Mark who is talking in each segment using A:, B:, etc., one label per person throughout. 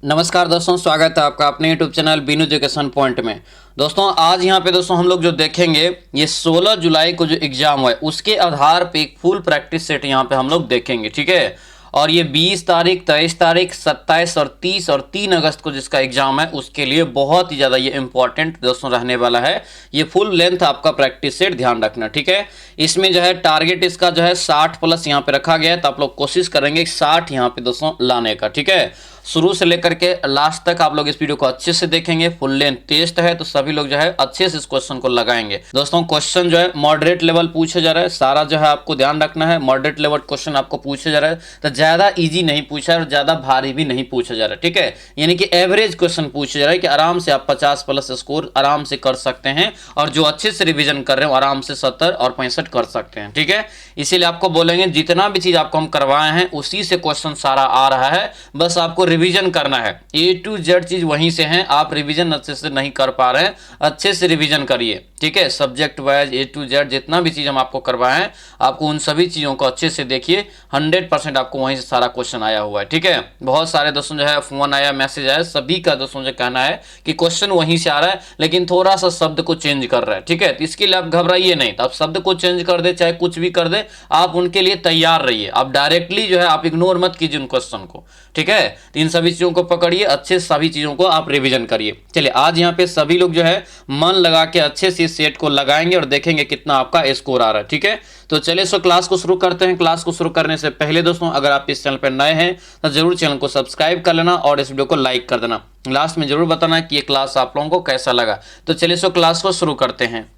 A: नमस्कार दोस्तों, स्वागत है आपका अपने YouTube channel Binu education point में। दोस्तों आज यहाँ पे दोस्तों हम लोग जो देखेंगे ये 16 जुलाई को जो एग्जाम हुआ है उसके आधार पे एक फुल प्रैक्टिस सेट यहाँ पे हम लोग देखेंगे, ठीक है। और ये 20 तारीख, 23 तारीख, 27 और 30 और 3 अगस्त को जिसका एग्जाम है उसके लिए बहुत ही ज़्यादा ये इंपॉर्टेंट दोस्तों रहने वाला है। ये फुल लेंथ आपका प्रैक्टिस सेट ध्यान रखना, ठीक है। इसमें जो है टारगेट इसका जो है 60 प्लस यहाँ पे रखा गया है, तो आप लोग कोशिश करेंगे 60 यहाँ पे दोस्तों लाने का, ठीक है। शुरू से लेकर के लास्ट तक आप लोग इस वीडियो को अच्छे से देखेंगे। फुल लेंथ टेस्ट है तो सभी लोग जो है अच्छे से इस क्वेश्चन को लगाएंगे। दोस्तों क्वेश्चन जो है मॉडरेट लेवल पूछे जा रहा है, सारा जो है आपको ध्यान रखना है। मॉडरेट लेवल क्वेश्चन आपको पूछे जा रहा है, तो ज्यादा इजी नहीं पूछा है और ज्यादा भारी भी नहीं पूछा जा रहा है, ठीक है। यानी कि एवरेज क्वेश्चन पूछा जा रहा है कि आराम से आप 50 प्लस स्कोर आराम से कर सकते हैं, और जो अच्छे से रिविजन कर रहे हो आराम से 70 और 65 कर सकते हैं, ठीक है। इसीलिए आपको बोलेंगे जितना भी चीज आपको हम करवाए हैं उसी से क्वेश्चन सारा आ रहा है, बस आपको रिवीजन करना है। ए टू जेड चीज वहीं से है, आप रिवीजन अच्छे से नहीं कर पा रहे हैं, अच्छे से रिवीजन करिए, ठीक है। Subject wise A to Z जितना भी चीज हम आपको करवाए हैं आपको उन सभी चीजों को अच्छे से देखिए। 100% आपको वहीं से सारा क्वेश्चन आया हुआ है, ठीक है। बहुत सारे दोस्तों जो है फोन आया, मैसेज आया, सभी का दोस्तों जो कहना है कि क्वेश्चन वहीं से आ रहा है लेकिन थोड़ा सा शब्द को चेंज कर रहा है, ठीक है। तो इसके लिए आप घबराइए नहीं, तो आप शब्द को चेंज कर दे चाहे कुछ भी कर दे, आप उनके लिए तैयार रहिए। आप डायरेक्टली जो है आप इग्नोर मत कीजिए उन क्वेश्चन को, ठीक है। तो इन सभी चीजों को पकड़िए, अच्छे सभी चीजों को आप रिवीजन करिए। चलिए आज यहाँ पे सभी लोग जो है मन लगा के अच्छे से इस सेट को लगाएंगे और देखेंगे कितना आपका स्कोर आ रहा है, ठीक है। तो चलिए सो क्लास को शुरू करते हैं। क्लास को शुरू करने से पहले दोस्तों अगर आप इस चैनल पर नए हैं तो जरूर चैनल को सब्सक्राइब कर लेना और इस वीडियो को लाइक कर देना। लास्ट में जरूर बताना कि ये क्लास आप लोगों को कैसा लगा। तो चलिए सो क्लास को शुरू करते हैं।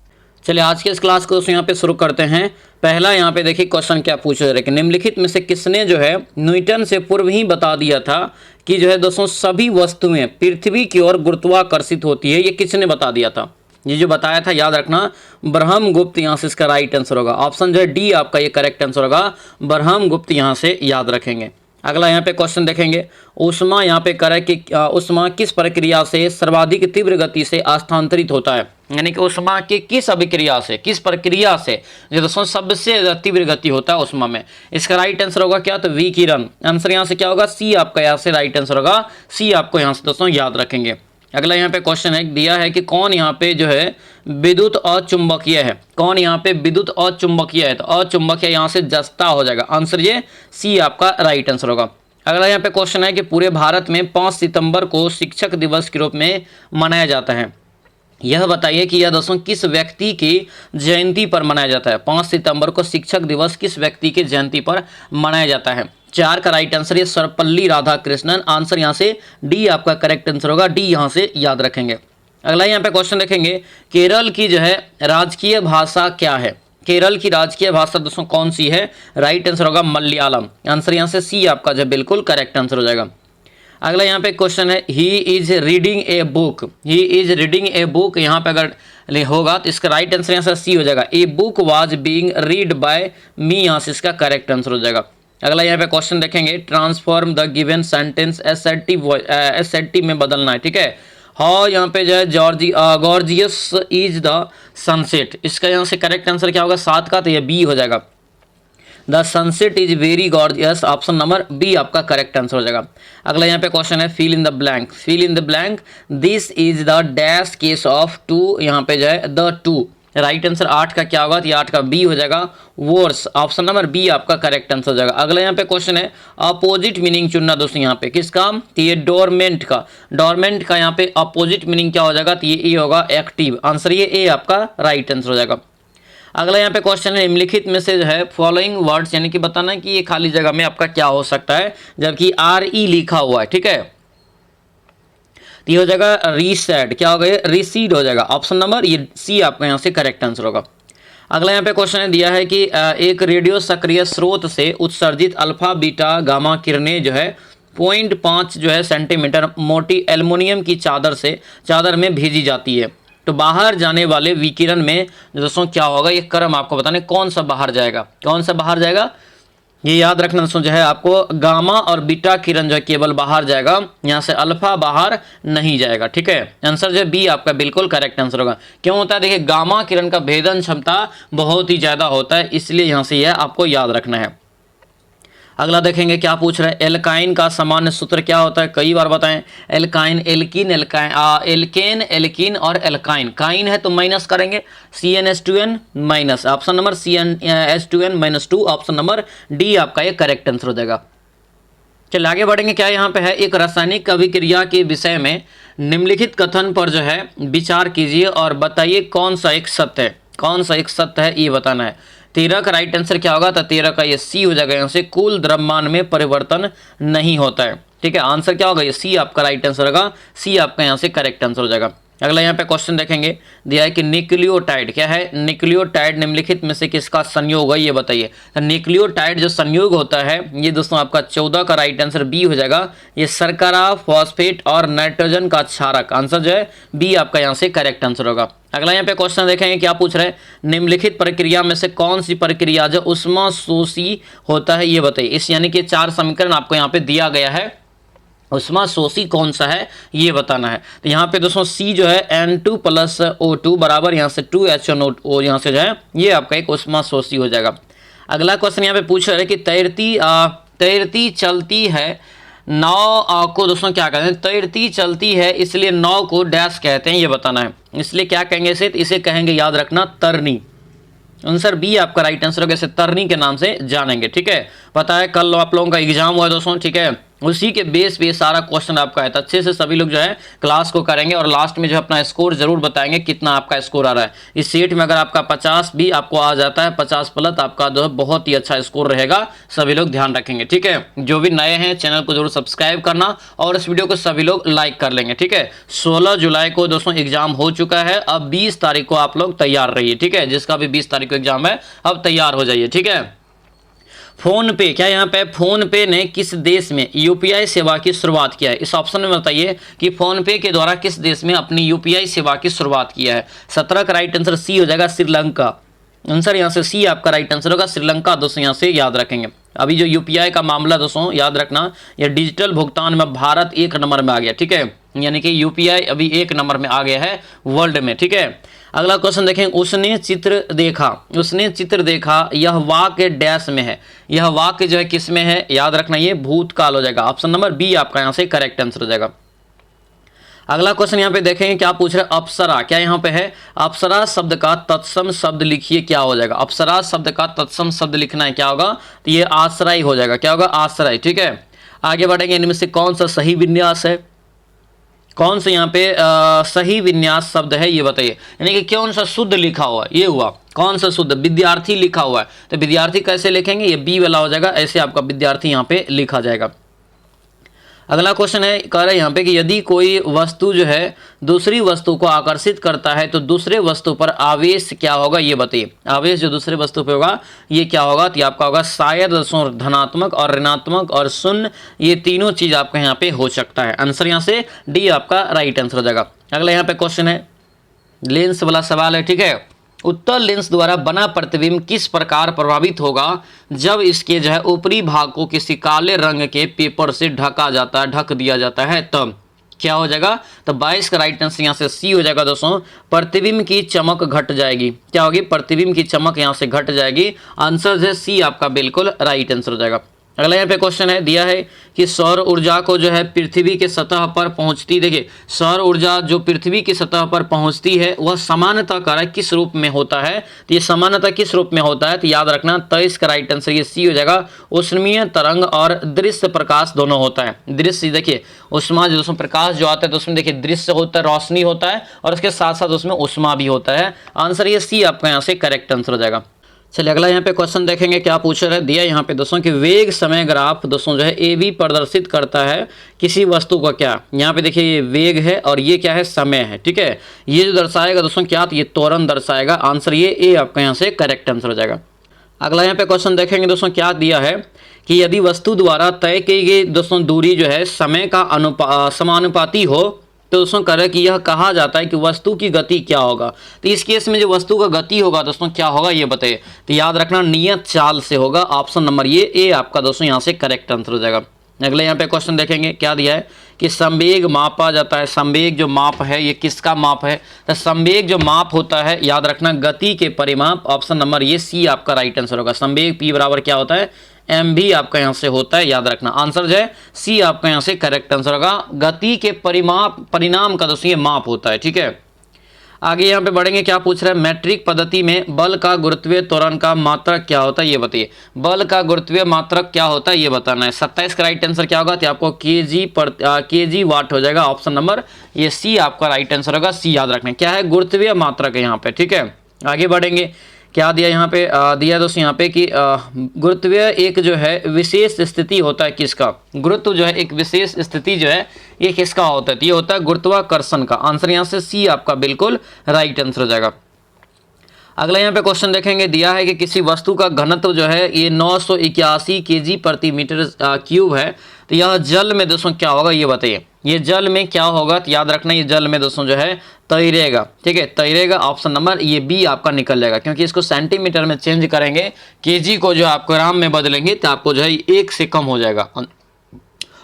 A: चलिए आज के इस क्लास को यहाँ पे शुरू करते हैं। पहला यहाँ पे देखिए क्वेश्चन क्या पूछा जा रहा है कि निम्नलिखित में से किसने जो है न्यूटन से पूर्व ही बता दिया था कि जो है दोस्तों सभी वस्तुएं पृथ्वी की ओर गुरुत्वाकर्षित होती है। ये किसने बता दिया था? ये जो बताया था याद रखना ब्रह्मगुप्त, यहाँ से इसका राइट आंसर होगा। ऑप्शन जो है डी आपका ये करेक्ट आंसर होगा, ब्रह्मगुप्त यहाँ से याद रखेंगे। अगला यहाँ पे क्वेश्चन देखेंगे, ऊष्मा यहाँ पे करे कि ऊष्मा किस प्रक्रिया से सर्वाधिक तीव्र गति से स्थानांतरित होता है। यानी कि ऊष्मा की किस अभिक्रिया से, किस प्रक्रिया से जो दोस्तों सबसे तीव्र गति होता है ऊष्मा में। इसका राइट आंसर होगा क्या? तो विकिरण। आंसर यहाँ से क्या होगा? सी आपका यहाँ से राइट आंसर होगा। सी आपको यहाँ से दोस्तों याद रखेंगे। अगला यहाँ पे क्वेश्चन है दिया है कि कौन यहाँ पे जो है विद्युत अचुंबकीय है। कौन यहाँ पे विद्युत अचुंबकीय है? तो अचुंबकीय यहाँ से जस्ता हो जाएगा। आंसर ये सी आपका राइट आंसर होगा। अगला यहाँ पे क्वेश्चन है कि पूरे भारत में 5 सितंबर को शिक्षक दिवस के रूप में मनाया जाता है। यह बताइए कि यह दोस्तों किस व्यक्ति की जयंती पर मनाया जाता है। 5 सितंबर को शिक्षक दिवस किस व्यक्ति की जयंती पर मनाया जाता है? 4 का राइट आंसर है सर्वपल्ली राधाकृष्णन। आंसर यहाँ से डी आपका करेक्ट आंसर होगा। डी यहाँ से याद रखेंगे। अगला यहाँ पे क्वेश्चन देखेंगे, केरल की जो है राजकीय भाषा क्या है? केरल की राजकीय भाषा दोस्तों कौन सी है? राइट आंसर होगा मलयालम। आंसर यहाँ से सी आपका जो बिल्कुल करेक्ट आंसर हो जाएगा। अगला यहाँ पे क्वेश्चन है he is reading a book. He is reading a book यहाँ पे अगर होगा तो इसका राइट आंसर यहाँ से सी हो जाएगा। A book was being read by me, यहाँ से इसका करेक्ट आंसर हो जाएगा। अगला यहाँ पे क्वेश्चन देखेंगे, transform the given sentence SAT में बदलना है, ठीक है। हाँ यहाँ पे जो है गॉर्जियस इज द सनसेट। इसका यहाँ से करेक्ट आंसर क्या होगा? 7 का, तो ये बी हो जाएगा। The sunset is very gorgeous. Option number B आपका करेक्ट आंसर हो जाएगा। अगला यहाँ पे क्वेश्चन है fill in the blank. Fill in the blank, this is the dash case of two, यहाँ पे जो है द टू। राइट आंसर 8 का क्या होगा? तो 8 का बी हो जाएगा वर्स। ऑप्शन नंबर बी आपका करेक्ट आंसर हो जाएगा। अगला यहाँ पे क्वेश्चन है अपोजिट मीनिंग चुनना दोस्तों यहाँ पे किसका? तो ये डोरमेंट का। डोरमेंट का यहाँ पे अपोजिट मीनिंग क्या हो जाएगा? तो ये होगा एक्टिव। आंसर ये ए आपका राइट आंसर हो जाएगा। अगला यहाँ पे क्वेश्चन है निम्नलिखित में से जो है फॉलोइंग वर्ड्स, यानी कि बताना कि ये खाली जगह में आपका क्या हो सकता है जबकि आर ई लिखा हुआ है, ठीक है। तो ये हो जाएगा रीसेड। क्या हो गया? रिसीड हो जाएगा। ऑप्शन नंबर ये सी आपका यहाँ से करेक्ट आंसर होगा। अगला यहाँ पे क्वेश्चन दिया है कि एक रेडियो सक्रिय स्रोत से उत्सर्जित अल्फा बीटा गामा किरणें जो है 0.5 जो है सेंटीमीटर मोटी एल्युमिनियम की चादर में भेजी जाती है। तो बाहर जाने वाले विकिरण में दोस्तों क्या होगा? ये क्रम आपको बताने कौन सा बाहर जाएगा, कौन सा बाहर जाएगा, ये याद रखना दोस्तों जो है आपको गामा और बीटा किरण जो है केवल बाहर जाएगा, यहाँ से अल्फा बाहर नहीं जाएगा, ठीक है। आंसर जो है बी आपका बिल्कुल करेक्ट आंसर होगा। क्यों होता है? देखिए गामा किरण का भेदन क्षमता बहुत ही ज्यादा होता है, इसलिए यहाँ से यह आपको याद रखना है। अगला देखेंगे क्या पूछ रहे हैं, एल्काइन का सामान्य सूत्र क्या होता है, कई बार बताएं। एल्काइन, एल्कीन, एल्केन, एल्कीन और एल्काइन। काइन है तो माइनस करेंगे, CnH2n minus, option number CnH2n-2, option number D आपका ये करेक्ट आंसर हो जाएगा। चलिए आगे बढ़ेंगे। क्या यहाँ पे है, एक रासायनिक अभिक्रिया के विषय में निम्नलिखित कथन पर जो है विचार कीजिए और बताइए कौन सा एक सत्य है, कौन सा एक सत्य है ये बताना है। 13 का राइट आंसर क्या होगा, तो 13 का ये सी हो जाएगा। यहाँ से कुल द्रव्यमान में परिवर्तन नहीं होता है, ठीक है। आंसर क्या होगा, ये सी आपका राइट आंसर होगा, सी आपका यहाँ से करेक्ट आंसर हो जाएगा। अगला यहाँ पे क्वेश्चन देखेंगे, दिया है कि न्यूक्लियोटाइड क्या है, न्यूक्लियोटाइड निम्नलिखित में से किसका संयोग है ये बताइए। तो न्यूक्लियोटाइड जो संयोग होता है ये दोस्तों आपका 14 का राइट आंसर बी हो जाएगा। ये शर्करा, फॉस्फेट और नाइट्रोजन का क्षारक, आंसर जो है बी आपका यहाँ से करेक्ट आंसर होगा। अगला यहाँ पे क्वेश्चन देखेंगे, क्या पूछ रहे हैं, निम्नलिखित प्रक्रिया में से कौन सी प्रक्रिया जो उष्माशोषी होता है ये बताइए। इस यानी कि 4 समीकरण आपको यहाँ पे दिया गया है, उष्माशोषी कौन सा है ये बताना है। तो यहाँ पे दोस्तों सी जो है N2 + O2 बराबर यहाँ से 2H1O, यहाँ से जो है ये आपका एक उष्माशोषी हो जाएगा। अगला क्वेश्चन यहाँ पे पूछ रहे हैं कि तैरती चलती है नाव को दोस्तों क्या कहते हैं, तैरती चलती है इसलिए नाव को डैश कहते हैं ये बताना है। इसलिए क्या कहेंगे इसे कहेंगे, याद रखना, तरनी। आंसर बी आपका राइट आंसर होगा, इसे तरनी के नाम से जानेंगे, ठीक है। पता है कल आप लोगों का एग्जाम हुआ है दोस्तों, ठीक है, उसी के बेस पे सारा क्वेश्चन आपका है। तो अच्छे से सभी लोग जो है क्लास को करेंगे और लास्ट में जो अपना स्कोर जरूर बताएंगे कितना आपका स्कोर आ रहा है। इस सेट में अगर आपका 50 भी आपको आ जाता है, 50+ आपका जो है बहुत ही अच्छा स्कोर रहेगा, सभी लोग ध्यान रखेंगे, ठीक है। जो भी नए हैं चैनल को जरूर सब्सक्राइब करना और इस वीडियो को सभी लोग लाइक कर लेंगे, ठीक है। 16 जुलाई को दोस्तों एग्जाम हो चुका है, अब 20 तारीख को आप लोग तैयार रहिए, ठीक है। जिसका भी 20 तारीख को एग्जाम है अब तैयार हो जाइए, ठीक है। फोन पे, क्या यहाँ पे फोन पे ने किस देश में यूपीआई सेवा की शुरुआत किया है, इस ऑप्शन में बताइए कि फोन पे के द्वारा किस देश में अपनी यूपीआई सेवा की शुरुआत किया है। 17 का राइट आंसर सी हो जाएगा, श्रीलंका। आंसर यहाँ से सी आपका राइट आंसर होगा, श्रीलंका। दोस्तों यहाँ से याद रखेंगे। अभी जो यूपीआई का मामला दोस्तों याद रखना, यह डिजिटल भुगतान में भारत 1 नंबर में आ गया, ठीक है। यानी कि यूपीआई अभी 1 नंबर में आ गया है वर्ल्ड में, ठीक है। अगला क्वेश्चन देखें, उसने चित्र देखा यह वाक्य डैश में है। यह वाक्य जो है किस में है, याद रखना, ये भूतकाल हो जाएगा। ऑप्शन नंबर बी आपका यहाँ से करेक्ट आंसर हो जाएगा। अगला क्वेश्चन यहाँ पे देखेंगे, क्या पूछ रहे हैं, अप्सरा, क्या यहाँ पे है, अप्सरा शब्द का तत्सम शब्द लिखिए, क्या हो जाएगा। अप्सरा शब्द का तत्सम शब्द लिखना है, क्या होगा, तो ये आश्रय हो जाएगा, क्या होगा, आश्रय, ठीक है। आगे बढ़ेंगे, इनमें से कौन सा सही विन्यास है, कौन सा यहाँ पे सही विन्यास शब्द है ये बताइए। यानी कि कौन सा शुद्ध लिखा हुआ है, ये हुआ कौन सा शुद्ध, विद्यार्थी लिखा हुआ है, तो विद्यार्थी कैसे लिखेंगे, ये बी वाला हो जाएगा, ऐसे आपका विद्यार्थी यहाँ पे लिखा जाएगा। अगला क्वेश्चन है, कह रहे हैं यहाँ पे कि यदि कोई वस्तु जो है दूसरी वस्तु को आकर्षित करता है तो दूसरे वस्तु पर आवेश क्या होगा ये बताइए। आवेश जो दूसरे वस्तु पे होगा ये क्या होगा, तो आपका होगा शायद धनात्मक और ऋणात्मक और शून्य, ये तीनों चीज आपका यहाँ पे हो सकता है। आंसर यहाँ से डी आपका राइट आंसर हो जाएगा। अगला यहाँ पे क्वेश्चन है, लेंस वाला सवाल है, ठीक है। उत्तल लेंस द्वारा बना प्रतिबिंब किस प्रकार प्रभावित होगा जब इसके जो है ऊपरी भाग को किसी काले रंग के पेपर से ढक दिया जाता है, तब क्या हो जाएगा, तो 22 का राइट आंसर यहाँ से सी हो जाएगा। दोस्तों प्रतिबिंब की चमक घट जाएगी, क्या होगी, प्रतिबिंब की चमक यहाँ से घट जाएगी। आंसर जो है सी आपका बिल्कुल राइट आंसर हो जाएगा। अगला यहाँ पे क्वेश्चन है, दिया है कि सौर ऊर्जा को जो है पृथ्वी के सतह पर पहुंचती, देखिए सौर ऊर्जा जो पृथ्वी की सतह पर पहुंचती है वह सामान्यतः कारक किस रूप में होता है, तो ये सामान्यतः किस रूप में होता है, तो याद रखना 23 का राइट आंसर ये सी हो जाएगा। ऊष्मीय तरंग और दृश्य प्रकाश दोनों होता है। दृश्य देखिए उष्मा जो उसमें प्रकाश जो आता है तो उसमें देखिए दृश्य होता है, रोशनी होता है, और उसके साथ साथ उसमें उष्मा भी होता है। आंसर ये सी आपका यहाँ से करेक्ट आंसर हो जाएगा। चलिए अगला यहाँ पे क्वेश्चन देखेंगे, क्या पूछ रहा है, दिया यहाँ पे दोस्तों कि वेग समय ग्राफ दोस्तों जो है ए बी प्रदर्शित करता है किसी वस्तु का, क्या यहाँ पे देखिए ये वेग है और ये क्या है, समय है, ठीक है। ये जो दर्शाएगा दोस्तों क्या, तो ये त्वरण दर्शाएगा। आंसर ये ए आपका यहाँ से करेक्ट आंसर हो जाएगा। अगला यहाँ पे क्वेश्चन देखेंगे दोस्तों, क्या दिया है कि यदि वस्तु द्वारा तय की गई दोस्तों दूरी जो है समय का समानुपाती हो तो दोस्तों कह रहे कि यह कहा जाता है कि वस्तु की गति क्या होगा। तो इस केस में जो वस्तु का गति होगा दोस्तों क्या होगा ये बताइए, तो याद रखना नियत चाल से होगा। ऑप्शन नंबर ये ए आपका दोस्तों यहाँ से करेक्ट आंसर हो जाएगा। अगले यहाँ पे क्वेश्चन देखेंगे, क्या दिया है कि संवेग मापा जाता है। संवेग जो माप है ये किसका माप है, तो संवेग जो माप होता है याद रखना गति के परिमाप। ऑप्शन नंबर ये सी आपका राइट आंसर होगा। संवेग पी बराबर क्या होता है, एम भी आपका यहाँ से होता है, याद रखना। आंसर जो है सी आपका यहाँ से करेक्ट आंसर होगा। गति के परिणाम का दोस्तों ये माप होता है, ठीक है। आगे यहाँ पे बढ़ेंगे, क्या पूछ रहा है, मैट्रिक पद्धति में बल का गुरुत्वीय त्वरण का मात्रक क्या होता है ये बताइए। बल का गुरुत्वीय मात्रक क्या होता है ये बताना है। 27 का राइट आंसर क्या होगा, तो आपको केजी वाट हो जाएगा। ऑप्शन नंबर ये सी आपका राइट आंसर होगा। सी याद रखना क्या है, गुरुत्वीय मात्रक है यहाँ पे, ठीक है। आगे बढ़ेंगे, क्या दिया यहाँ पे, दिया दोस्तों यहाँ पे कि गुरुत्वीय एक जो है विशेष स्थिति होता है किसका, गुरुत्व जो है एक विशेष स्थिति जो है ये किसका होता है, तो ये होता है गुरुत्वाकर्षण का। आंसर यहाँ से सी आपका बिल्कुल राइट आंसर हो जाएगा। अगला यहाँ पे क्वेश्चन देखेंगे, दिया है कि किसी वस्तु का घनत्व जो है ये 981 केजी प्रति मीटर क्यूब है, तो यह जल में दोस्तों क्या होगा ये बताइए। ये जल में क्या होगा, तो याद रखना ये जल में दोस्तों जो है तैरेगा, ठीक है, तैरेगा। ऑप्शन नंबर ये बी आपका निकल जाएगा, क्योंकि इसको सेंटीमीटर में चेंज करेंगे, केजी को जो आपको ग्राम में बदलेंगे तो आपको जो है 1 से कम हो जाएगा,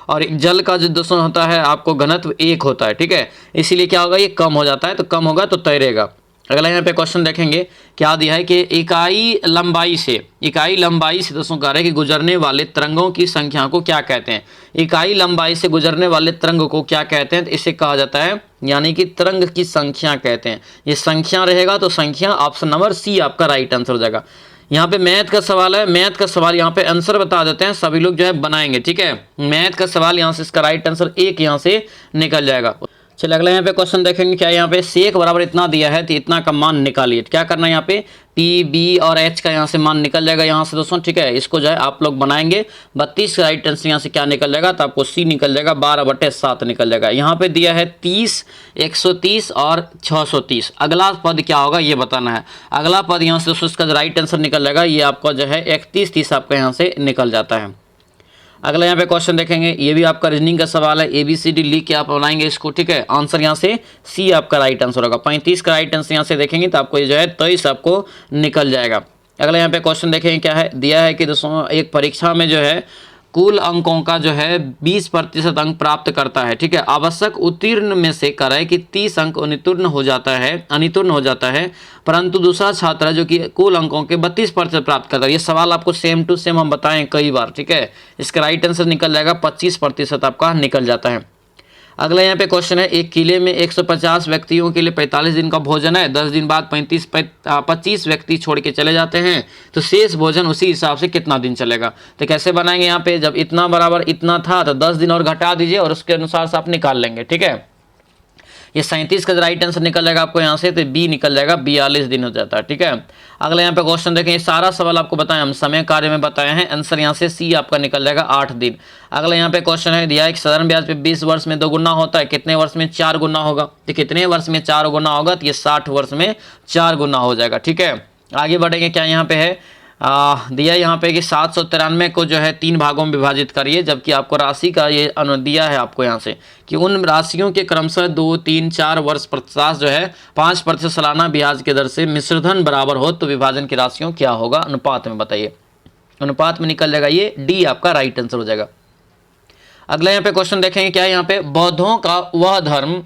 A: और जल का जो दोस्तों होता है आपको घनत्व 1 होता है, ठीक है, इसीलिए क्या होगा ये कम हो जाता है, तो कम होगा तो तैरेगा। अगला यहाँ पे क्वेश्चन देखेंगे, क्या दिया है कि इकाई लंबाई से दोस्तों कह रहे हैं कि गुजरने वाले तरंगों की संख्या को क्या कहते हैं। इकाई लंबाई से गुजरने वाले तरंग को क्या कहते हैं, तो इसे कहा जाता है यानी कि तरंग की संख्या कहते हैं। ये संख्या रहेगा तो संख्या, ऑप्शन नंबर सी आपका राइट आंसर हो जाएगा। यहाँ पे मैथ का सवाल है, मैथ का सवाल यहाँ पे आंसर बता देते हैं, सभी लोग जो है बनाएंगे, ठीक है। मैथ का सवाल यहाँ से इसका राइट आंसर 1 यहाँ से निकल जाएगा। चलिए अगला यहाँ पे क्वेश्चन देखेंगे, क्या यहाँ पे सेक बराबर इतना दिया है तो इतना का मान निकालिए। क्या करना है यहाँ पे, पी बी और एच का यहाँ से मान निकल जाएगा यहाँ से दोस्तों, ठीक है। इसको जो है आप लोग बनाएंगे। 32 का राइट आंसर यहाँ से क्या निकल जाएगा, तो आपको सी निकल जाएगा, 12/7 निकल जाएगा। यहाँ पे दिया है 30, 130 और 630। अगला पद क्या होगा ये बताना है। अगला पद यहाँ से दोस्तों इसका राइट आंसर निकल जाएगा, ये आपका जो है 31, 30 आपका यहाँ से निकल जाता है। अगला यहाँ पे क्वेश्चन देखेंगे, ये भी आपका रीजनिंग का सवाल है, ABCD लिख के आप बनाएंगे इसको, ठीक है। आंसर यहाँ से सी आपका राइट आंसर होगा। 35 का राइट आंसर यहाँ से देखेंगे तो आपको ये जो है 23 आपको निकल जाएगा। अगला यहाँ पे क्वेश्चन देखेंगे, क्या है, दिया है कि दोस्तों एक परीक्षा में जो है कुल अंकों का जो है 20% अंक प्राप्त करता है, ठीक है। आवश्यक उत्तीर्ण में से करे कि 30 अंक अनितुर्ण हो जाता है, परंतु दूसरा छात्र जो कि कुल अंकों के 32% प्राप्त करता है। ये सवाल आपको सेम टू सेम हम बताएं कई बार, ठीक है। इसका राइट आंसर निकल जाएगा 25% आपका निकल जाता है। अगला यहाँ पे क्वेश्चन है, एक किले में 150 व्यक्तियों के लिए 45 दिन का भोजन है, 10 दिन बाद 25 व्यक्ति छोड़ के चले जाते हैं, तो शेष भोजन उसी हिसाब से कितना दिन चलेगा। तो कैसे बनाएंगे, यहाँ पे जब इतना बराबर इतना था तो 10 दिन और घटा दीजिए और उसके अनुसार से आप निकाल लेंगे, ठीक है। ये 37 का राइट आंसर निकल जाएगा आपको यहाँ से, तो बी निकल जाएगा, 42 दिन हो जाता है, ठीक है। अगला यहाँ पे क्वेश्चन देखें, ये सारा सवाल आपको बताएं हम समय कार्य में बताए हैं, आंसर यहाँ से सी आपका निकल जाएगा 8 दिन। अगला यहाँ पे क्वेश्चन है, दिया है कि साधारण ब्याज पे 20 वर्ष में 2 गुना होता है, कितने वर्ष में 4 गुना होगा, तो कितने वर्ष में 4 गुना होगा, तो ये 60 वर्ष में 4 गुना हो जाएगा, ठीक है। आगे बढ़ेंगे, क्या यहाँ पे है, दिया यहाँ पे कि 793 को जो है 3 भागों में विभाजित करिए, जबकि आपको राशि का ये दिया है आपको यहाँ से कि उन राशियों के क्रमशः 2, 3, 4 वर्ष पश्चात जो है 5% सालाना ब्याज के दर से मिश्रधन बराबर हो तो विभाजन की राशियों क्या होगा, अनुपात में बताइए। अनुपात में निकल जाएगा, ये डी आपका राइट आंसर हो जाएगा। अगला यहाँ पे क्वेश्चन देखेंगे, क्या यहाँ पे, बौद्धों का वह धर्म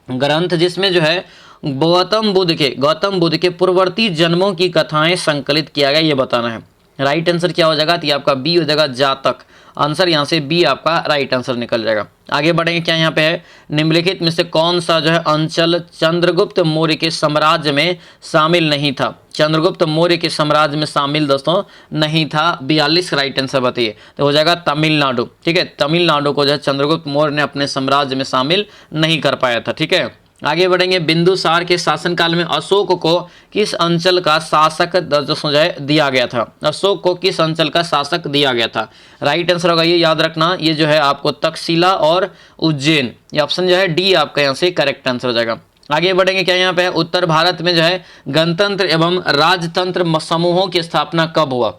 A: ग्रंथ जिसमें जो है गौतम बुद्ध के पूर्ववर्ती जन्मों की कथाएं संकलित किया गया, ये बताना है। राइट आंसर क्या हो जाएगा, तो ये आपका बी हो जाएगा, जातक। आंसर यहाँ से बी आपका राइट आंसर निकल जाएगा। आगे बढ़ेंगे, क्या यहाँ पे है, निम्नलिखित में से कौन सा जो है अंचल चंद्रगुप्त मौर्य के साम्राज्य में शामिल नहीं था। चंद्रगुप्त मौर्य के साम्राज्य में शामिल दोस्तों नहीं था, 42 राइट आंसर बताइए, तो हो जाएगा तमिलनाडु, ठीक है। तमिलनाडु को जो है चंद्रगुप्त मौर्य ने अपने साम्राज्य में शामिल नहीं कर पाया था, ठीक है। आगे बढ़ेंगे, बिंदुसार के शासनकाल में अशोक को किस अंचल का शासक जो है दिया गया था। अशोक को किस अंचल का शासक दिया गया था, राइट आंसर होगा ये, याद रखना, ये जो है आपको तक्षशिला और उज्जैन, ये ऑप्शन जो है डी आपका यहाँ से करेक्ट आंसर हो जाएगा। आगे बढ़ेंगे, क्या यहाँ पे है, उत्तर भारत में जो है गणतंत्र एवं राजतंत्र समूहों की स्थापना कब हुआ।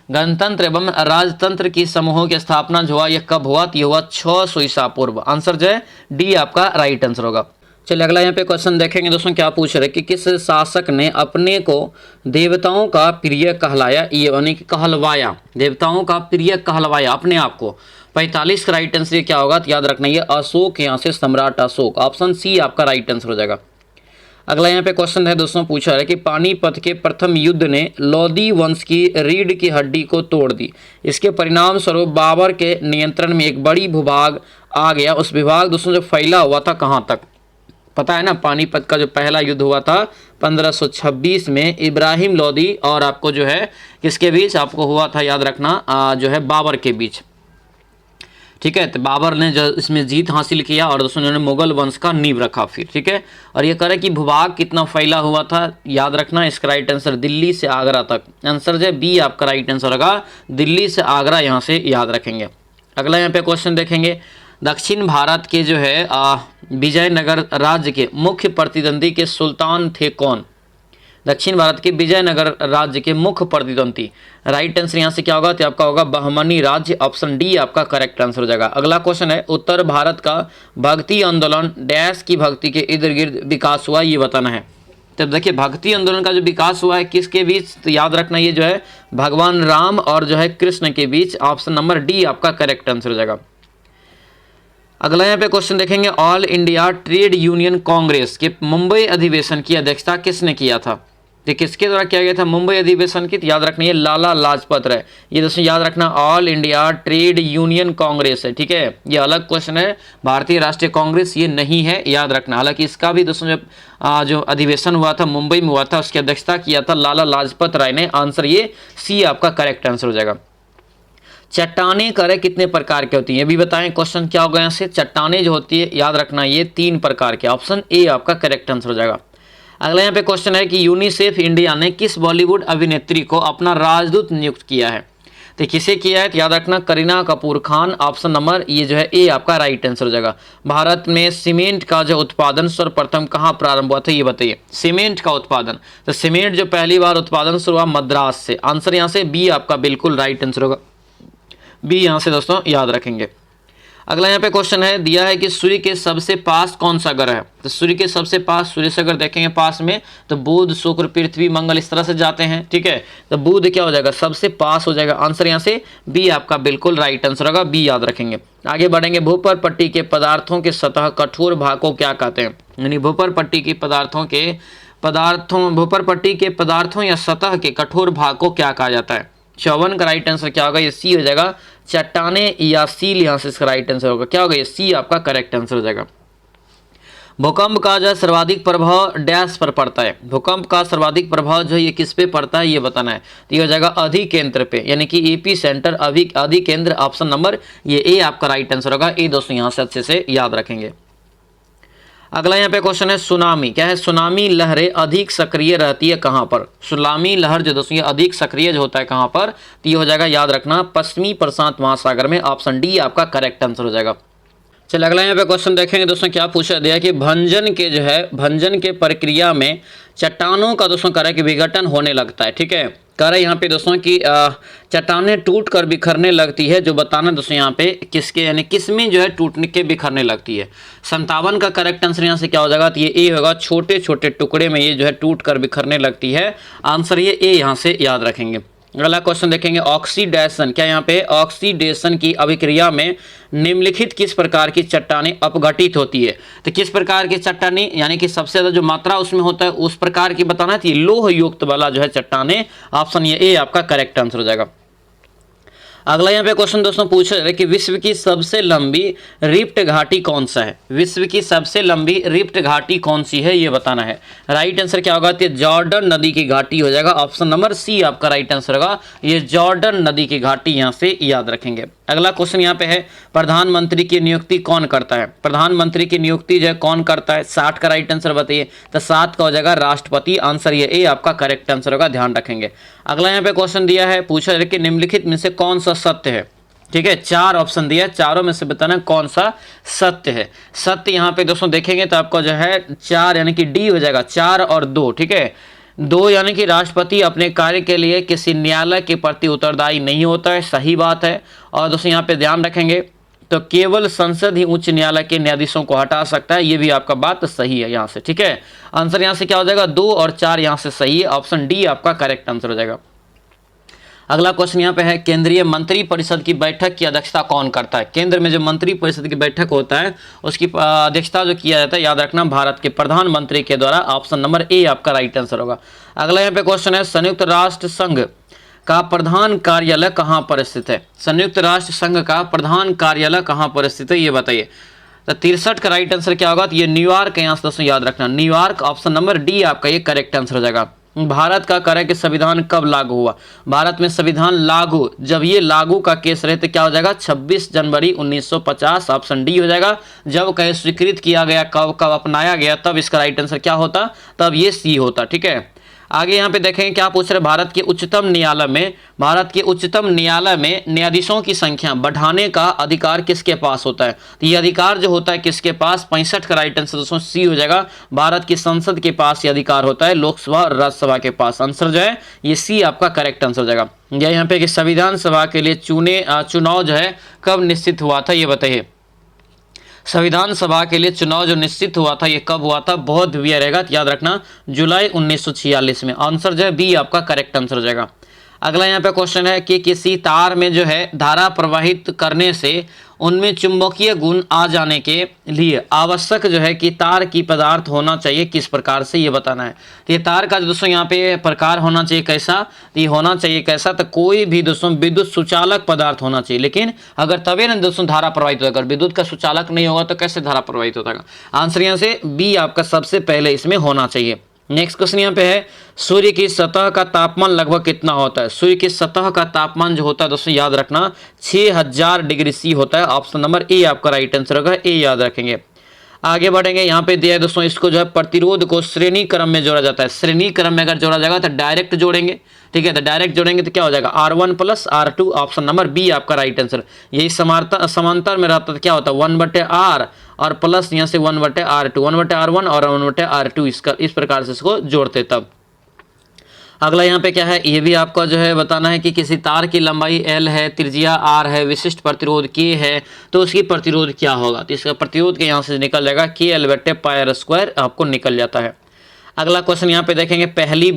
A: गणतंत्र एवं राजतंत्र की समूहों की स्थापना जो हुआ ये कब हुआ, तो ये हुआ 600 ईसा पूर्व। आंसर जो है डी आपका राइट आंसर होगा। चलिए अगला यहाँ पे क्वेश्चन देखेंगे दोस्तों, क्या पूछ रहे कि किस शासक ने अपने को देवताओं का प्रिय कहलाया, ये यानी कि कहलवाया, देवताओं का प्रिय कहलवाया अपने आप को। 45 का राइट आंसर क्या होगा, तो याद रखना ये अशोक, यहाँ से सम्राट अशोक, ऑप्शन सी आपका राइट आंसर हो जाएगा। अगला यहाँ पे क्वेश्चन है दोस्तों, पूछा है कि पानीपत के प्रथम युद्ध ने लोदी वंश की रीढ़ की हड्डी को तोड़ दी। इसके परिणाम स्वरूप बाबर के नियंत्रण में एक बड़ी भूभाग आ गया। उस विभाग दोस्तों जो फैला हुआ था कहाँ तक? पता है ना, पानीपत का जो पहला युद्ध हुआ था 1526 में इब्राहिम लोदी और आपको जो है किसके बीच आपको हुआ था, याद रखना, जो है बाबर के बीच। ठीक है, तो बाबर ने जो इसमें जीत हासिल किया और दोस्तों उन्होंने मुगल वंश का नींव रखा फिर। ठीक है, और ये करे कि भूभाग कितना फैला हुआ था, याद रखना। इसका राइट आंसर दिल्ली से आगरा तक। आंसर जो बी आपका राइट आंसर होगा, दिल्ली से आगरा, यहाँ से याद रखेंगे। अगला यहाँ पे क्वेश्चन देखेंगे, दक्षिण भारत के जो है विजयनगर राज्य के मुख्य प्रतिद्वंदी के सुल्तान थे कौन? दक्षिण भारत के विजयनगर राज्य के मुख्य प्रतिद्वंदी, राइट आंसर यहाँ से क्या होगा, तो आपका होगा बहमनी राज्य। ऑप्शन डी आपका करेक्ट आंसर हो जाएगा। अगला क्वेश्चन है, उत्तर भारत का भक्ति आंदोलन डैश की भक्ति के इर्द गिर्द विकास हुआ, ये बताना है। तब देखिए भक्ति आंदोलन का जो विकास हुआ है किसके बीच, तो याद रखना ये जो है भगवान राम और जो है कृष्ण के बीच। ऑप्शन नंबर डी आपका करेक्ट आंसर हो जाएगा। अगला यहाँ पे क्वेश्चन देखेंगे, all India trade union Congress के मुंबई अधिवेशन की अध्यक्षता किसने किया था? तो किसके द्वारा किया गया था मुंबई अधिवेशन की? तो याद रखना ये लाला लाजपत राय। ये दोस्तों याद रखना all India trade union Congress है। ठीक है, ये अलग क्वेश्चन है, भारतीय राष्ट्रीय कांग्रेस ये नहीं है, याद रखना। हालांकि इसका भी दोस्तों जो अधिवेशन हुआ था मुंबई में हुआ था, उसकी अध्यक्षता किया था लाला लाजपत राय ने। आंसर ये सी आपका करेक्ट आंसर हो जाएगा। चट्टाने करे कितने प्रकार की होती हैं, ये भी बताएं। क्वेश्चन क्या होगा यहाँ से, चट्टाने जो होती है याद रखना ये 3 प्रकार के। ऑप्शन ए आपका करेक्ट आंसर हो जाएगा। अगला यहाँ पे क्वेश्चन है कि यूनिसेफ इंडिया ने किस बॉलीवुड अभिनेत्री को अपना राजदूत नियुक्त किया है? तो किसे किया है, तो याद रखना करीना कपूर खान। ऑप्शन नंबर ये जो है ए आपका राइट आंसर हो जाएगा। भारत में सीमेंट का जो उत्पादन सर्वप्रथम कहाँ प्रारंभ हुआ था, ये बताइए। सीमेंट का उत्पादन, तो सीमेंट जो पहली बार उत्पादन शुरू हुआ मद्रास से। आंसर यहाँ से बी आपका बिल्कुल राइट आंसर होगा, बी यहाँ से दोस्तों याद रखेंगे। अगला यहाँ पे क्वेश्चन है, दिया है कि सूर्य के सबसे पास कौन सा ग्रह है? तो सूर्य के सबसे पास, सूर्य से अगर देखेंगे पास में, तो बुध, शुक्र, पृथ्वी, मंगल इस तरह से जाते हैं। ठीक है, तो बुध क्या हो जाएगा, सबसे पास हो जाएगा। आंसर यहाँ से बी आपका बिल्कुल राइट आंसर होगा, बी याद रखेंगे। आगे बढ़ेंगे, भूपर पट्टी के पदार्थों के सतह कठोर भाग को क्या कहते हैं? यानी भूपर पट्टी के पदार्थों या सतह के कठोर भाग को क्या कहा जाता है? 54 का राइट आंसर क्या होगा, ये सी हो जाएगा, चट्टाने या सील। यहाँ से इसका राइट आंसर होगा क्या होगा, ये सी आपका करेक्ट आंसर हो जाएगा। भूकंप का जो सर्वाधिक प्रभाव डैश पर पड़ता है? भूकंप का सर्वाधिक प्रभाव जो है ये किस पे पड़ता है, ये बताना है। तो ये हो जाएगा अधिकेंद्र पे, यानी कि एपी सेंटर अधिकेंद्र। ऑप्शन नंबर ये ए आपका राइट आंसर होगा। ए दोस्तों यहाँ से अच्छे से याद रखेंगे। अगला यहाँ पे क्वेश्चन है, सुनामी क्या है? सुनामी लहरें अधिक सक्रिय रहती है कहाँ पर? सुनामी लहर जो दोस्तों ये अधिक सक्रिय जो होता है कहाँ पर, तो ये हो जाएगा याद रखना पश्चिमी प्रशांत महासागर में। ऑप्शन डी आपका करेक्ट आंसर हो जाएगा। चलिए अगला यहाँ पे क्वेश्चन देखेंगे दोस्तों, क्या पूछा दिया कि भंजन के जो है भंजन के प्रक्रिया में चट्टानों का दोस्तों कह रहा है कि विघटन होने लगता है। ठीक है, कह रहा है यहाँ पे दोस्तों कि चट्टानें टूट कर बिखरने लगती है। जो बताना दोस्तों यहाँ पे किसके, यानी किसमें जो है टूटने के बिखरने लगती है। 57 का करेक्ट आंसर यहाँ से क्या हो जाएगा, तो ये ए होगा, छोटे छोटे टुकड़े में ये जो है टूट कर बिखरने लगती है। आंसर ये ए यहाँ से याद रखेंगे। अगला क्वेश्चन देखेंगे, ऑक्सीडेशन क्या यहाँ पे ऑक्सीडेशन की अभिक्रिया में निम्नलिखित किस प्रकार की चट्टानें अपघटित होती है? तो किस प्रकार की चट्टानें, यानी कि सबसे ज्यादा जो मात्रा उसमें होता है उस प्रकार की बताना थी, लोह युक्त वाला जो है चट्टानें। ऑप्शन ये ए आपका करेक्ट आंसर हो जाएगा। अगला यहाँ पे क्वेश्चन दोस्तों पूछ रहे कि विश्व की सबसे लंबी रिफ्ट घाटी कौन सा है? विश्व की सबसे लंबी रिफ्ट घाटी कौन सी है, ये बताना है। राइट आंसर क्या होगा, तो जॉर्डन नदी की घाटी हो जाएगा। ऑप्शन नंबर सी आपका राइट आंसर होगा, ये जॉर्डन नदी की घाटी यहाँ से याद रखेंगे। अगला क्वेश्चन यहाँ पे है, प्रधानमंत्री की नियुक्ति कौन करता है? प्रधानमंत्री की नियुक्ति जो है कौन करता है? 60 का राइट आंसर बताइए। तो 7 का हो जाएगा राष्ट्रपति। आंसर ये ए आपका करेक्ट आंसर होगा, ध्यान रखेंगे। अगला यहाँ पे क्वेश्चन दिया है, पूछा है कि निम्नलिखित में से कौन सा सत्य है? ठीक है, 4 ऑप्शन दिया है, चारों में से बताना कौन सा सत्य है। सत्य यहाँ पे दोस्तों देखेंगे तो आपको जो है 4 यानी कि डी हो जाएगा, 4 और 2। ठीक है, 2 यानी कि राष्ट्रपति अपने कार्य के लिए किसी न्यायालय के प्रति उत्तरदायी नहीं होता है, सही बात है। और दोस्तों यहाँ पे ध्यान रखेंगे तो केवल संसद ही उच्च न्यायालय के न्यायाधीशों को हटा सकता है, ये भी आपका बात सही है यहाँ से। ठीक है, आंसर यहाँ से क्या हो जाएगा, 2 और 4 यहाँ से सही है। ऑप्शन डी आपका करेक्ट आंसर हो जाएगा। अगला क्वेश्चन यहाँ पे है, केंद्रीय मंत्री परिषद की बैठक की अध्यक्षता कौन करता है? केंद्र में जो मंत्री परिषद की बैठक होता है उसकी अध्यक्षता जो किया जाता है, याद रखना, भारत के प्रधानमंत्री के द्वारा। ऑप्शन नंबर ए आपका राइट आंसर होगा। अगला यहाँ पे क्वेश्चन है, संयुक्त राष्ट्र संघ का प्रधान कार्यालय कहाँ पर स्थित है? संयुक्त राष्ट्र संघ का प्रधान कार्यालय कहाँ पर स्थित है, ये बताइए। तो 63 का राइट आंसर क्या होगा? तो ये न्यूयॉर्क है, यहाँ से दोस्तों याद रखना, न्यूयॉर्क। ऑप्शन नंबर डी आपका ये करेक्ट आंसर हो जाएगा। भारत का कर है कि संविधान कब लागू हुआ? भारत में संविधान लागू, जब ये लागू का केस रहे तो क्या हो जाएगा? 26 जनवरी 1950। ऑप्शन डी हो जाएगा। जब कहे स्वीकृत किया गया, कब कब अपनाया गया, तब इसका राइट आंसर क्या होता? तब ये सी होता। ठीक है, आगे यहाँ पे देखेंगे क्या पूछ रहे, भारत के उच्चतम न्यायालय में न्यायाधीशों की संख्या बढ़ाने का अधिकार किसके पास होता है? तो ये अधिकार जो होता है किसके पास? 65 का राइट आंसर दोस्तों सी हो जाएगा। भारत की संसद के पास ये अधिकार होता है, लोकसभा और राज्यसभा के पास। आंसर जो है ये सी आपका करेक्ट आंसर हो जाएगा। या यहाँ पे कि संविधान सभा के लिए चुनाव जो है कब निश्चित हुआ था, ये बताइए। संविधान सभा के लिए चुनाव जो निश्चित हुआ था ये कब हुआ था? बहुत भी रहेगा, याद रखना, जुलाई 1946 में। आंसर जो है बी आपका करेक्ट आंसर हो जाएगा। अगला यहाँ पे क्वेश्चन है कि किसी तार में जो है धारा प्रवाहित करने से उनमें चुंबकीय गुण आ जाने के लिए आवश्यक जो है कि तार की पदार्थ होना चाहिए किस प्रकार से, ये बताना है। तो ये तार का जो दोस्तों यहाँ पे प्रकार होना चाहिए कैसा? तो ये होना चाहिए कैसा? तो कोई भी दोस्तों विद्युत सुचालक पदार्थ होना चाहिए। लेकिन अगर तभी ना दोस्तों धारा प्रवाहित होगा, अगर विद्युत का सुचालक नहीं होगा तो कैसे धारा प्रवाहित होगा? आंसर यहाँ से बी आपका सबसे पहले इसमें होना चाहिए। नेक्स्ट क्वेश्चन यहाँ पे है, सूर्य की सतह का तापमान लगभग कितना होता है? सूर्य की सतह का तापमान जो होता है दोस्तों याद रखना 6000 डिग्री सी होता है। ऑप्शन नंबर ए आपका राइट आंसर होगा, ए याद रखेंगे। आगे बढ़ेंगे, यहाँ पे दिया है दोस्तों, इसको जो है प्रतिरोध को श्रेणी क्रम में जोड़ा जाता है। श्रेणी क्रम में अगर जोड़ा जाएगा तो डायरेक्ट जोड़ेंगे, ठीक है, तो डायरेक्ट जोड़ेंगे तो क्या हो जाएगा? R1 + R2। Option number B आपका राइट आंसर। यही समांतर में रहता तो क्या होता? 1/R और प्लस यहाँ से 1/R2, 1/R1 और 1/R2, इसका इस प्रकार से इसको जोड़ते तब। अगला यहाँ पे क्या है, ये भी आपका जो है बताना है कि किसी तार की लंबाई L है, त्रिज्या R है, विशिष्ट प्रतिरोध K है, तो उसकी प्रतिरोध क्या होगा? तो इसका प्रतिरोध के यहाँ से निकल जाएगा KL/πr² आपको निकल जाता है। अगला क्वेश्चन यहाँ पे देखेंगे, पहली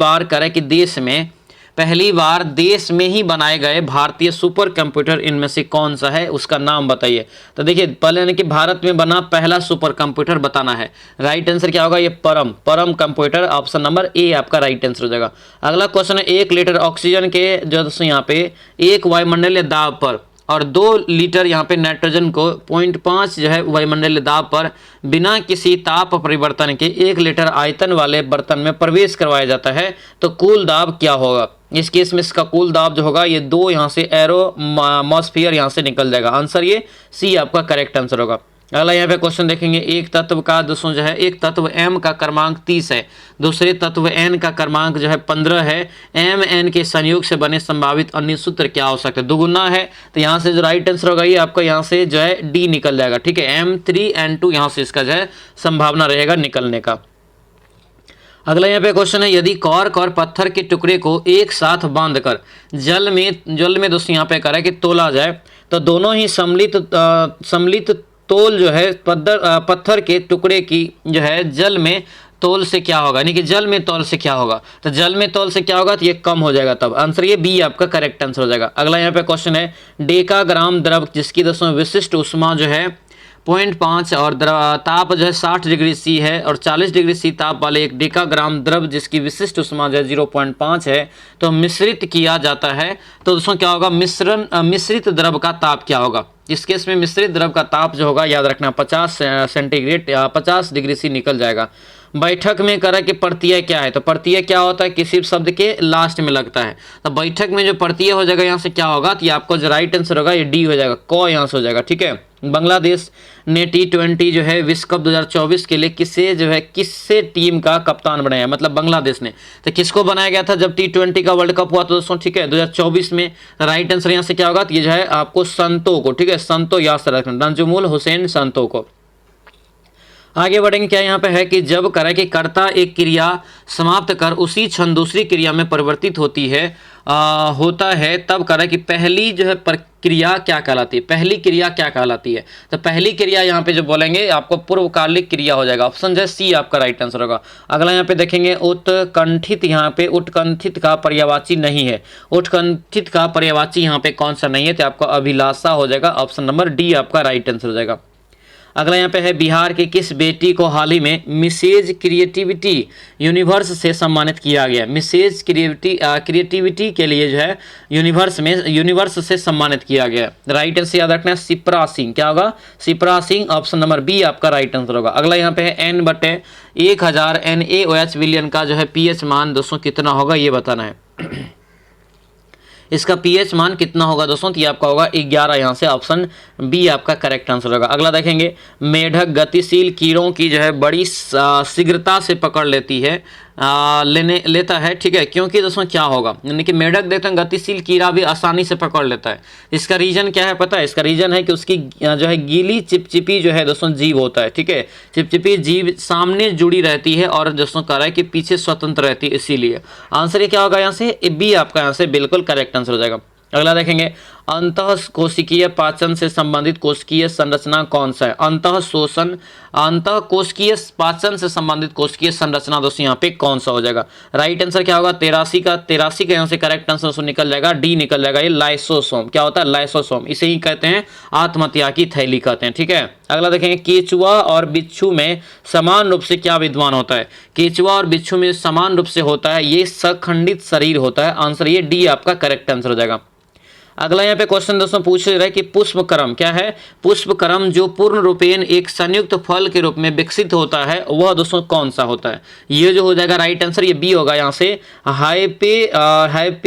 A: बार देश में ही बनाए गए भारतीय सुपर कंप्यूटर इनमें से कौन सा है, उसका नाम बताइए। तो देखिए पहले यानी कि भारत में बना पहला सुपर कंप्यूटर बताना है। राइट आंसर क्या होगा? ये परम कंप्यूटर। ऑप्शन नंबर ए आपका राइट आंसर हो जाएगा। अगला क्वेश्चन है, 1 लीटर ऑक्सीजन के जो यहाँ पे 1 वायुमंडलीय दाब पर और 2 लीटर यहाँ पे नाइट्रोजन को 0.5 जो है वायुमंडलीय दाब पर बिना किसी ताप परिवर्तन के 1 लीटर आयतन वाले बर्तन में प्रवेश करवाया जाता है, तो कुल दाब क्या होगा? इस केस में इसका कुल दाब जो होगा ये 2 यहाँ से एरोमॉस्फियर यहाँ से निकल जाएगा। आंसर ये सी आपका करेक्ट आंसर होगा। अगला यहाँ पे क्वेश्चन देखेंगे, एक तत्व का दोस्तों जो है, एक तत्व M का क्रमांक 30 है, दूसरे तत्व N का क्रमांक जो है 15 है। M N के संयोग से बने संभावित अन्य सूत्र क्या हो सकते हैं? दुगुना है, तो यहाँ से जो राइट आंसर होगा ये आपका यहाँ से जो है डी निकल जाएगा। ठीक है, M3N2 यहाँ से इसका जो है संभावना रहेगा निकलने का। अगला यहाँ पे क्वेश्चन है, यदि कॉर्क और पत्थर के टुकड़े को एक साथ बांधकर जल में दोस्तों यहाँ पे कह रहा है कि तोला जाए, तो दोनों ही सम्मिलित तोल जो है पत्थर के टुकड़े की जो है जल में तोल से क्या होगा? यानी कि जल में तौल से क्या होगा? तो जल में तौल से क्या होगा? तो ये कम हो जाएगा तब। आंसर ये बी आपका करेक्ट आंसर हो जाएगा। अगला यहाँ पे क्वेश्चन है, डेकाग्राम द्रव जिसकी दोस्तों विशिष्ट ऊष्मा जो है 0.5 और ताप जो है 60 डिग्री सी है और 40 डिग्री सी ताप वाले एक डेकाग्राम द्रव जिसकी विशिष्ट ऊष्मा जो है 0.5 है, तो मिश्रित किया जाता है, तो दोस्तों क्या होगा? मिश्रित द्रव का ताप क्या होगा? इस केस में मिश्रित द्रव का ताप जो होगा याद रखना 50 सेंटीग्रेड या 50 डिग्री सी निकल जाएगा। बैठक में करा कि प्रत्यय क्या है? तो प्रत्यय क्या होता है? किसी शब्द के लास्ट में लगता है, तो बैठक में जो प्रत्यय हो जाएगा यहाँ से क्या होगा? तो ये आपको जो राइट आंसर होगा ये डी हो जाएगा, क यहाँ से हो जाएगा। ठीक है, बांग्लादेश ने T20 जो है विश्व कप 2024 के लिए किससे टीम का कप्तान बनाया? मतलब बांग्लादेश ने, तो किसको बनाया गया था जब T20 का वर्ल्ड कप हुआ? तो दोस्तों ठीक है 2024 में। राइट आंसर यहाँ से क्या होगा? तो ये जो है आपको संतो को, ठीक है, संतो याद से रखना, नजमुल हुसैन संतो को। आगे बढ़ेंगे, क्या यहाँ पे है कि जब करे कि कर्ता एक क्रिया समाप्त कर उसी क्षण दूसरी क्रिया में परिवर्तित होती है होता है तब कह रहा है कि पहली जो है प्रक्रिया क्या कहलाती है, पहली क्रिया क्या कहलाती है। तो पहली क्रिया यहाँ पे जो बोलेंगे आपको पूर्वकालिक क्रिया हो जाएगा, ऑप्शन जो है सी आपका राइट आंसर होगा। अगला यहाँ पे देखेंगे उत्कंठित, यहाँ पे उत्कंठित का पर्यायवाची नहीं है, उत्कंठित का पर्यायवाची यहाँ पे कौन सा नहीं है, तो आपका अभिलाषा हो जाएगा, ऑप्शन नंबर डी आपका राइट आंसर हो जाएगा। अगला यहाँ पे है बिहार के किस बेटी को हाल ही में मिसेज क्रिएटिविटी यूनिवर्स से सम्मानित किया गया। मिसेज क्रिएटिविटी के लिए जो है यूनिवर्स से सम्मानित किया गया। राइट आंसर याद रखना है शिप्रा सिंह, क्या होगा, Shipra Singh, option number B आपका राइट आंसर होगा। अगला यहाँ पे है n/1000 NaOH विलियन का जो है pH मान दोस्तों कितना होगा, ये बताना है। इसका pH मान कितना होगा दोस्तों, तो ये आपका होगा 11, यहाँ से ऑप्शन बी आपका करेक्ट आंसर होगा। अगला देखेंगे मेढक गतिशील कीड़ों की जो है बड़ी शीघ्रता से पकड़ लेती है, लेता है, ठीक है, क्योंकि दोस्तों क्या होगा, यानी कि मेढक देखते हैं गतिशील कीड़ा भी आसानी से पकड़ लेता है। इसका रीजन क्या है पता है, इसका रीजन है कि उसकी जो है गीली चिपचिपी जो है दोस्तों जीव होता है, ठीक है, चिपचिपी जीव सामने जुड़ी रहती है और दोस्तों कह रहा है कि पीछे स्वतंत्र रहती है, इसीलिए आंसर ये क्या होगा, यहाँ से बी आपका यहाँ से बिल्कुल करेक्ट आंसर हो जाएगा। अगला देखेंगे अंतः कोशिकीय पाचन से संबंधित कोशिकीय संरचना कौन सा है। अंतः कोशिकीय पाचन से संबंधित कोशिकीय संरचना दोस्तों यहाँ पे कौन सा हो जाएगा। राइट आंसर क्या होगा, 83 का यहाँ से करेक्ट आंसर निकल जाएगा, डी निकल जाएगा। ये लाइसोसोम, क्या होता है, लाइसोसोम, इसे ही कहते हैं आत्महत्या की थैली कहते हैं, ठीक है। अगला देखेंगे केचुआ और बिच्छू में समान रूप से क्या विद्यमान होता है। केचुआ और बिच्छू में समान रूप से होता है ये सखंडित शरीर होता है, आंसर ये डी आपका करेक्ट आंसर हो जाएगा। अगला यहाँ पे क्वेश्चन दोस्तों पूछ रहे हैं कि पुष्पक्रम क्या है। पुष्पक्रम जो पूर्ण रूपेण एक संयुक्त फल के रूप में विकसित होता है वह दोस्तों कौन सा होता है, ये जो हो जाएगा राइट आंसर, ये बी होगा। यहाँ से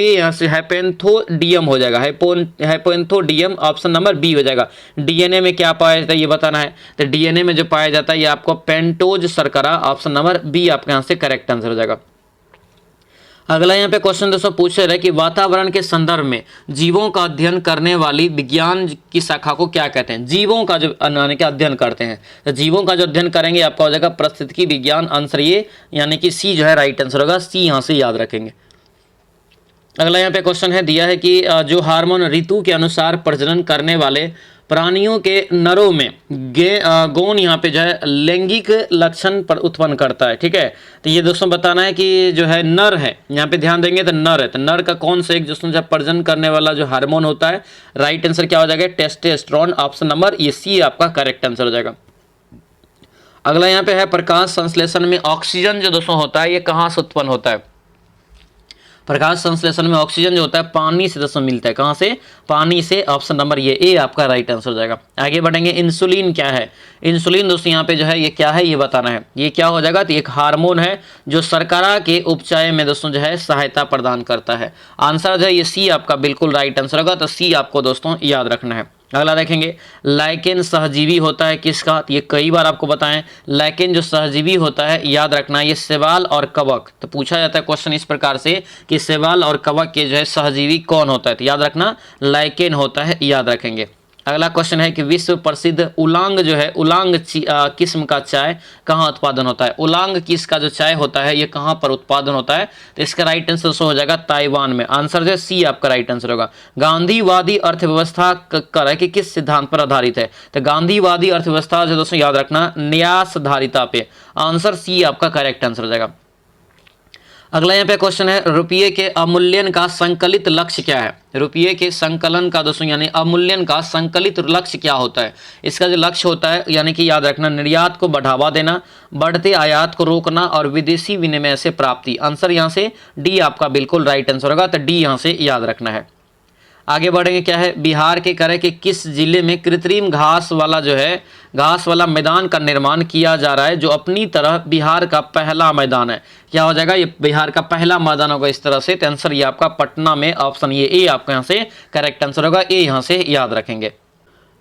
A: यहाँ से हाइपेंथोडियम हो जाएगा, हाइपेंथोडियम, ऑप्शन नंबर बी हो जाएगा। डीएनए में क्या पाया जाता है ये बताना है, तो डीएनए में जो पाया जाता है ये आपको पेंटोज शर्करा, ऑप्शन नंबर बी आपका यहाँ से करेक्ट आंसर हो जाएगा। अगला यहाँ पे क्वेश्चन दोस्तों पूछ रहे हैं कि वातावरण के संदर्भ में जीवों का अध्ययन करने वाली विज्ञान की शाखा को क्या कहते हैं। जीवों का जो अध्ययन करते हैं, तो जीवों का जो अध्ययन करेंगे आपका हो जाएगा पारिस्थितिकी विज्ञान, आंसर ये यानी कि सी जो है राइट आंसर होगा, सी यहाँ से याद रखेंगे। अगला यहाँ पे क्वेश्चन है दिया है कि जो हार्मोन ऋतु के अनुसार प्रजनन करने वाले प्राणियों के नरों में गौण यहाँ पे जो है लैंगिक लक्षण पर उत्पन्न करता है, ठीक है। तो ये दोस्तों बताना है कि जो है नर है, यहाँ पे ध्यान देंगे तो नर है, तो नर का कौन सा एक दोस्तों जब प्रजनन करने वाला जो हार्मोन होता है, राइट आंसर क्या हो जाएगा, टेस्टोस्टेरोन, ऑप्शन नंबर ये सी आपका करेक्ट आंसर हो जाएगा। अगला यहाँ पे है प्रकाश संश्लेषण में ऑक्सीजन जो दोस्तों होता है ये कहाँ से उत्पन्न होता है। प्रकाश संश्लेषण में ऑक्सीजन जो होता है पानी से दोस्तों मिलता है, कहाँ से, पानी से, ऑप्शन नंबर ये ए आपका राइट आंसर हो जाएगा। आगे बढ़ेंगे, इंसुलिन क्या है। इंसुलिन दोस्तों यहाँ पे जो है ये क्या है ये बताना है, ये क्या हो जाएगा, तो एक हार्मोन है जो शर्करा के उपचय में दोस्तों जो है सहायता प्रदान करता है, आंसर जो है ये सी आपका बिल्कुल राइट आंसर होगा, तो सी आपको दोस्तों याद रखना है। अगला देखेंगे लाइकेन सहजीवी होता है किसका, ये कई बार आपको बताएं, लाइकेन जो सहजीवी होता है याद रखना ये शैवाल और कवक, तो पूछा जाता है क्वेश्चन इस प्रकार से कि शैवाल और कवक के जो है सहजीवी कौन होता है, तो याद रखना लाइकेन होता है, याद रखेंगे। अगला क्वेश्चन है कि विश्व प्रसिद्ध उलांग जो है, उलांग किस्म का चाय कहाँ उत्पादन होता है। उलांग किस्म का जो चाय होता है ये कहाँ पर उत्पादन होता है, तो इसका राइट आंसर हो जाएगा ताइवान में, आंसर जो है सी आपका राइट आंसर होगा। गांधीवादी अर्थव्यवस्था कर है कि किस सिद्धांत पर आधारित है, तो गांधीवादी अर्थव्यवस्था जो दोस्तों याद रखना न्यासधारिता पे, आंसर सी आपका करेक्ट आंसर हो जाएगा। अगला यहाँ पे क्वेश्चन है रुपये के अवमूल्यन का संकलित लक्ष्य क्या है। रुपये के संकलन का दोस्तों यानी अवमूल्यन का संकलित लक्ष्य क्या होता है। इसका जो लक्ष्य होता है यानी कि याद रखना निर्यात को बढ़ावा देना, बढ़ते आयात को रोकना और विदेशी विनिमय से प्राप्ति, आंसर यहाँ से डी आपका बिल्कुल राइट आंसर होगा, तो डी यहाँ से याद रखना है। आगे बढ़ेंगे, क्या है बिहार के करे के किस जिले में कृत्रिम घास वाला जो है घास वाला मैदान का निर्माण किया जा रहा है जो अपनी तरह बिहार का पहला मैदान है, क्या हो जाएगा ये बिहार का पहला मैदान होगा इस तरह से, तो आंसर ये आपका पटना में, ऑप्शन ये ए आपका यहाँ से करेक्ट आंसर होगा, ए यहाँ से याद रखेंगे।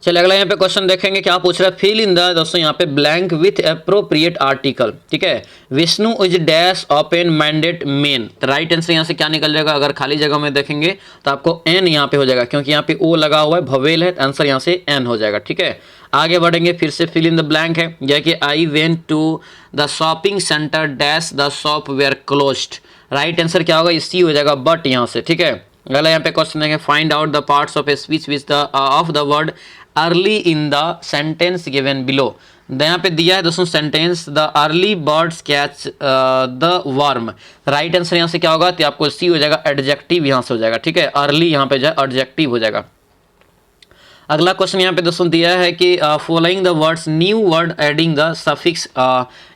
A: चलिए अगला यहाँ पे क्वेश्चन देखेंगे, क्या पूछ रहा है फिल इन द दोस्तों यहाँ पे ब्लैंक विथ एप्रोप्रिएट आर्टिकल, ठीक है। Vishnu is dash open mandate main, तो राइट आंसर यहाँ से क्या निकल जाएगा, अगर खाली जगह में देखेंगे तो आपको एन यहाँ पे हो जाएगा क्योंकि यहाँ पे ओ लगा हुआ है, भवेल है, आंसर यहाँ से एन हो जाएगा, ठीक है। आगे बढ़ेंगे, फिर से फिल इन द ब्लैंक है, जैसे I went to the shopping centre dash the shop were closed, right answer क्या होगा, सी हो जाएगा बट यहाँ से, ठीक है। अगला यहाँ पे क्वेश्चन देंगे, find out the parts of a speech which the of the word early in the sentence given below. यहाँ पे दिया है दोस्तों sentence, the early birds catch the worm. Right answer यहाँ से क्या होगा, तो आपको सी हो जाएगा, एडजेक्टिव यहाँ से हो जाएगा, ठीक है। अर्ली यहाँ पे जो है एडजेक्टिव हो जाएगा। अगला क्वेश्चन यहाँ पे दोस्तों दिया है कि following the words new word adding the suffix,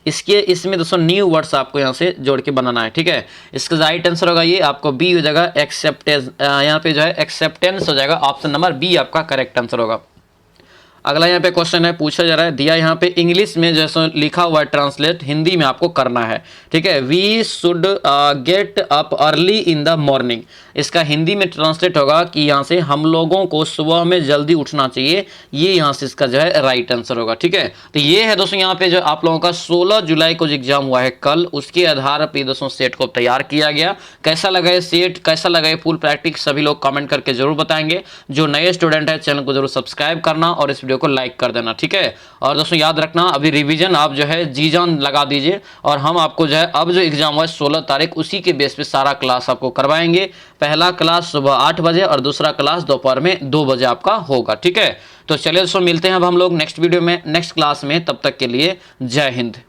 A: इसमें दोस्तों न्यू वर्ड्स आपको यहाँ से जोड़ के बनाना है, ठीक है। इसका राइट आंसर होगा ये आपको बी हो जाएगा, एक्सेप्टेंस। यहाँ पे जो है एक्सेप्टेंस हो जाएगा, ऑप्शन नंबर बी आपका करेक्ट आंसर होगा। अगला यहाँ पे क्वेश्चन है, पूछा जा रहा है, दिया यहाँ पे इंग्लिश में जैसे लिखा हुआ है ट्रांसलेट, हिंदी में आपको करना है, ठीक है। We should get up early in the morning. इसका हिंदी में ट्रांसलेट होगा कि यहाँ से हम लोगों को सुबह में जल्दी उठना चाहिए, ये यहाँ से इसका जो है राइट आंसर होगा, ठीक है। तो ये है दोस्तों यहाँ पे जो आप लोगों का 16 जुलाई को जो एग्जाम हुआ है कल, उसके आधार पर दोस्तों सेट को तैयार किया गया। कैसा लगा ये सेट, कैसा लगा ये फुल प्रैक्टिस, सभी लोग कमेंट करके जरूर बताएंगे। जो नए स्टूडेंट है चैनल को जरूर सब्सक्राइब करना और इस वीडियो को लाइक कर देना, ठीक है। और दोस्तों याद रखना, अभी रिवीजन आप जो है जी जान लगा दीजिए, और हम आपको जो है अब जो एग्जाम हुआ है 16 तारीख, उसी के बेस पे सारा क्लास आपको करवाएंगे। पहला क्लास सुबह 8 बजे और दूसरा क्लास दोपहर में 2 बजे आपका होगा, ठीक है। तो चलिए दोस्तों मिलते हैं अब हम लोग नेक्स्ट वीडियो में, नेक्स्ट क्लास में। तब तक के लिए जय हिंद।